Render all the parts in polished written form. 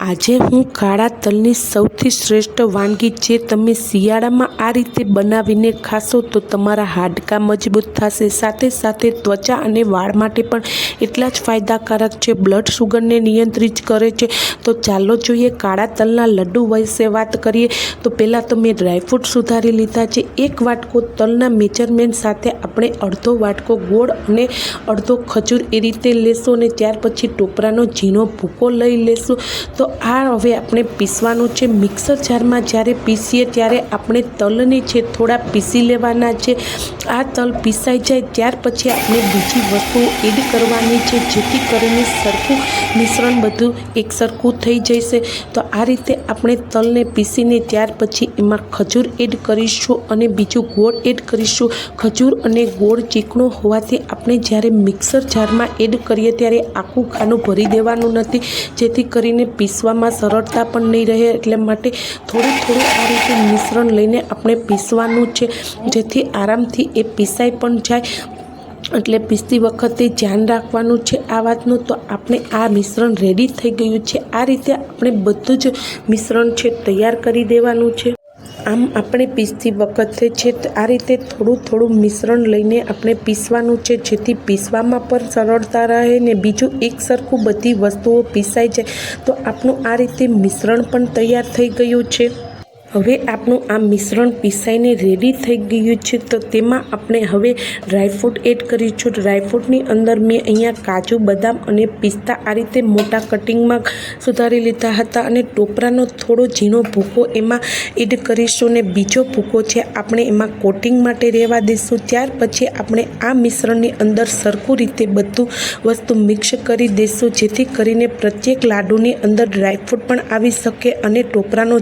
આજે હું કાળા તલની સૌથી શ્રેષ્ઠ વાનગી જે તમે શિયાળામાં આ રીતે બનાવીને ખાશો તો તમારા હાડકાં મજબૂત થશે, સાથે સાથે ત્વચા અને વાળ માટે પણ એટલા જ ફાયદાકારક છે. બ્લડ શુગરને નિયંત્રિત કરે છે. તો ચાલો જોઈએ કાળા તલના લડ્ડુ વિશે વાત કરીએ. તો પહેલાં તો મેં ડ્રાયફ્રૂટ સુધારી લીધા છે. 1 વાટકો તલના મેજરમેન્ટ સાથે આપણે અડધો વાટકો ગોળ અને અડધો ખજૂર એ રીતે લેશું અને ત્યાર પછી ટોપરાનો ઝીણો ભૂકો લઈ લેશું. તો આ હવે આપણે પીસવાનું છે. મિક્સર જારમાં જ્યારે પીસીએ ત્યારે આપણે તલને છે થોડા પીસી લેવાના છે. આ તલ પીસાઈ જાય ત્યાર પછી આપણે બીજી વસ્તુઓ એડ કરવાની છે, જેથી કરીને સરખું મિશ્રણ બધું એક સરખું થઈ જશે. તો આ રીતે આપણે તલને પીસીને ત્યાર પછી એમાં ખજૂર એડ કરીશું અને બીજું ગોળ એડ કરીશું. ખજૂર અને ગોળ ચીકણો હોવાથી આપણે જ્યારે મિક્સર જારમાં એડ કરીએ ત્યારે આખું ખાનું ભરી દેવાનું નથી, જેથી કરીને પીસવામાં સરળતા પણ નહીં રહે. એટલે માટે થોડું આ રીતે મિશ્રણ લઈને આપણે પીસવાનું છે, જેથી આરામથી એ પીસાઈ પણ જાય. એટલે પીસતી વખતે ધ્યાન રાખવાનું છે આ વાતનું. તો આપણે આ મિશ્રણ રેડી થઈ ગયું છે. આ રીતે આપણે બધું જ મિશ્રણ છે તૈયાર કરી દેવાનું છે. આમ આપણે પીસતી વખતે છે આ રીતે થોડું મિશ્રણ લઈને આપણે પીસવાનું છે, જેથી પીસવામાં પણ સરળતા રહે ને બીજું એક સરખું બધી વસ્તુઓ પીસાઈ જાય. તો આપણું આ રીતે મિશ્રણ પણ તૈયાર થઈ ગયું છે. હવે આપણું આ મિશ્રણ પીસાઈને રેડી થઈ ગયું છે. તો તેમાં આપણે હવે ડ્રાયફ્રૂટ એડ કરીશું. ડ્રાયફ્રૂટની અંદર મેં અહીંયા કાજુ, બદામ અને પિસ્તા આ રીતે મોટા કટિંગમાં સુધારી લીધા હતા અને ટોપરાનો થોડો ઝીણો ભૂકો એમાં એડ કરીશું ને બીજો ભૂકો છે આપણે એમાં કોટિંગ માટે રહેવા દઈશું. ત્યાર પછી આપણે આ મિશ્રણની અંદર સરખું રીતે બધું વસ્તુ મિક્સ કરી દઈશું, જેથી કરીને પ્રત્યેક લાડુની અંદર ડ્રાયફ્રૂટ પણ આવી શકે અને ટોપરાનો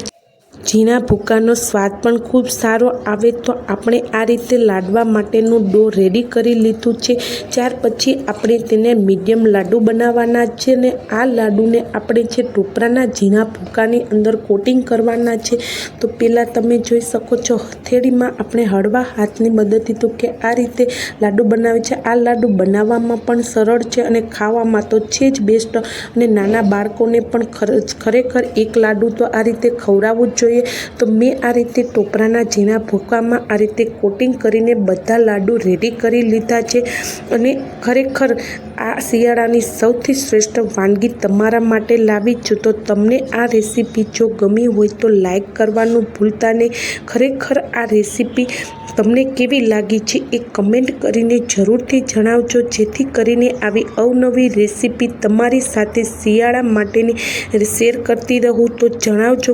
ઝીણા ભૂકાનો સ્વાદ પણ ખૂબ સારો આવે. તો આપણે આ રીતે લાડવા માટેનું ડો રેડી કરી લીધું છે. ત્યાર પછી આપણે તેને મીડિયમ લાડુ બનાવવાના છે ને આ લાડુને આપણે છે ટોપરાના ઝીણા ભૂકાની અંદર કોટિંગ કરવાના છે. તો પહેલાં તમે જોઈ શકો છો હથેળીમાં આપણે હળવા હાથની મદદથી તો કે આ રીતે લાડુ બનાવે છે. આ લાડુ બનાવવામાં પણ સરળ છે અને ખાવામાં તો છે જ બેસ્ટ. અને નાના બાળકોને પણ ખરેખર એક લાડુ તો આ રીતે ખવડાવવું જ જોઈએ. તો મેં આ રીતે ટોપરાના ઝીણા ભૂકામાં આ રીતે કોટિંગ કરીને બધા લાડુ રેડી કરી લીધા છે. અને ખરેખર આ શિયાળાની સૌથી શ્રેષ્ઠ વાનગી તમારા માટે લાવી છું. તો તમને આ રેસીપી જો ગમી હોય તો લાઈક કરવાનું ભૂલતા નહીં. ખરેખર આ રેસીપી તમને કેવી લાગી છે એ કમેન્ટ કરીને જરૂરથી જણાવજો, જેથી કરીને આવી અવનવી રેસીપી તમારી સાથે શિયાળા માટેની શેર કરતી રહું. તો જણાવજો.